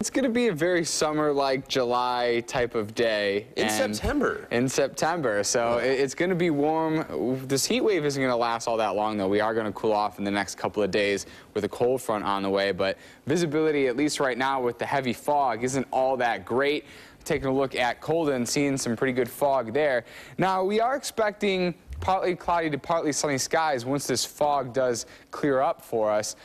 It's going to be a very summer-like July type of day. In September. In September. So it's going to be warm. This heat wave isn't going to last all that long, though. We are going to cool off in the next couple of days with a cold front on the way. But visibility, at least right now with the heavy fog, isn't all that great. Taking a look at Colden, seeing some pretty good fog there. Now, we are expecting partly cloudy to partly sunny skies once this fog does clear up for us.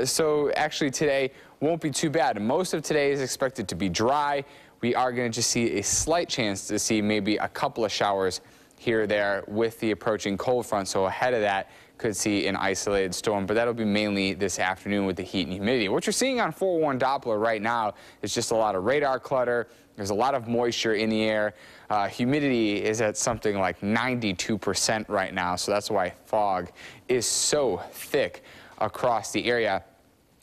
So actually today won't be too bad. Most of today is expected to be dry. We are going to just see a slight chance to see maybe a couple of showers here or there with the approaching cold front. So ahead of that, could see an isolated storm, but that'll be mainly this afternoon with the heat and humidity. What you're seeing on 401 Doppler right now is just a lot of radar clutter. There's a lot of moisture in the air. Humidity is at something like 92% right now, so that's why fog is so thick across the area.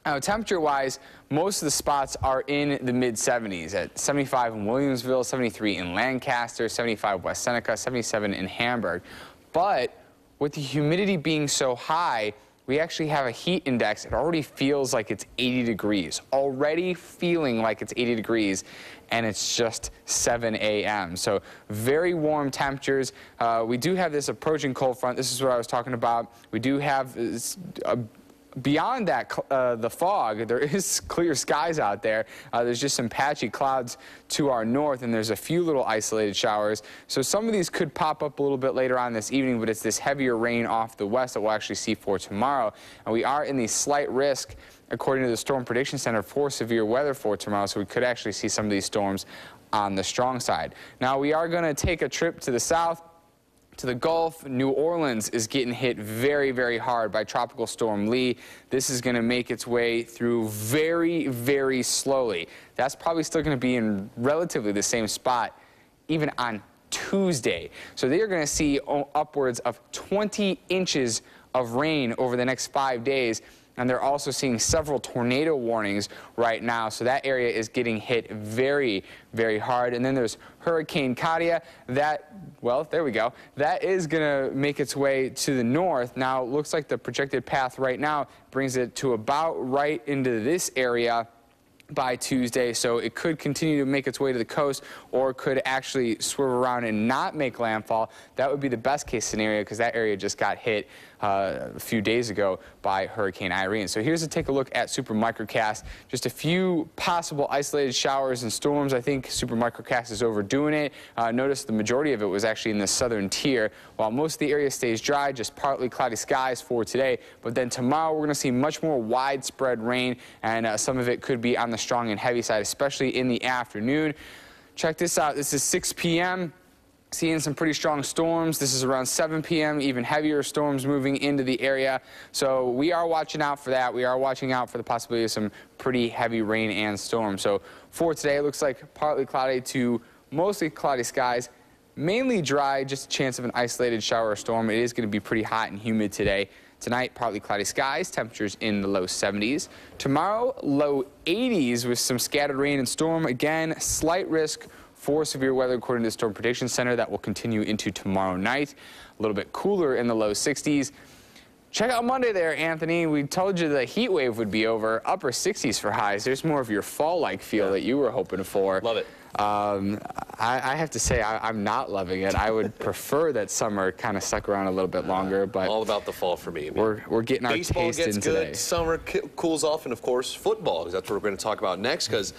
Now, temperature-wise, most of the spots are in the mid-70s at 75 in Williamsville, 73 in Lancaster, 75 West Seneca, 77 in Hamburg. But with the humidity being so high, we actually have a heat index. It already feels like it's 80 degrees. Already feeling like it's 80 degrees, and it's just 7 a.m. So very warm temperatures. We do have this approaching cold front. This is what I was talking about. We do have beyond that, the fog, there is clear skies out there. There's just some patchy clouds to our north, and there's a few little isolated showers. So some of these could pop up a little bit later on this evening, but it's this heavier rain off the west that we'll actually see for tomorrow. And we are in the slight risk, according to the Storm Prediction Center, for severe weather for tomorrow, so we could actually see some of these storms on the strong side. Now, we are going to take a trip to the south, to the Gulf. New Orleans is getting hit very, very hard by Tropical Storm Lee. This is going to make its way through very, very slowly. That's probably still going to be in relatively the same spot even on Tuesday. So they are going to see upwards of 20 inches of rain over the next 5 days. And they're also seeing several tornado warnings right now. So that area is getting hit very, very hard. And then there's Hurricane Katia. Well, there we go. That is going to make its way to the north. Now, it looks like the projected path right now brings it to about right into this area by Tuesday, so it could continue to make its way to the coast or could actually swerve around and not make landfall. That would be the best case scenario because that area just got hit a few days ago by Hurricane Irene. So here's a take a look at Super Microcast. Just a few possible isolated showers and storms. I think Super Microcast is overdoing it. Notice the majority of it was actually in the southern tier. While most of the area stays dry, just partly cloudy skies for today. But then tomorrow we're going to see much more widespread rain, and some of it could be on the strong and heavy side, especially in the afternoon. Check this out. This is 6 p.m. Seeing some pretty strong storms. This is around 7 p.m., even heavier storms moving into the area. So we are watching out for that. We are watching out for the possibility of some pretty heavy rain and storms. So for today, it looks like partly cloudy to mostly cloudy skies. Mainly dry, just a chance of an isolated shower or storm. It is going to be pretty hot and humid today. Tonight, partly cloudy skies, temperatures in the low 70s. Tomorrow, low 80s with some scattered rain and storm. Again, slight risk for severe weather according to the Storm Prediction Center. That will continue into tomorrow night. A little bit cooler in the low 60s. Check out Monday there, Anthony. We told you the heat wave would be over. Upper 60s for highs. There's more of your fall-like feel that you were hoping for. Love it. I have to say I'm not loving it. I would prefer that summer kind of stuck around a little bit longer, but all about the fall for me. We're getting our taste in today. Baseball gets good, summer cools off, and of course football, because that's what we're going to talk about next, because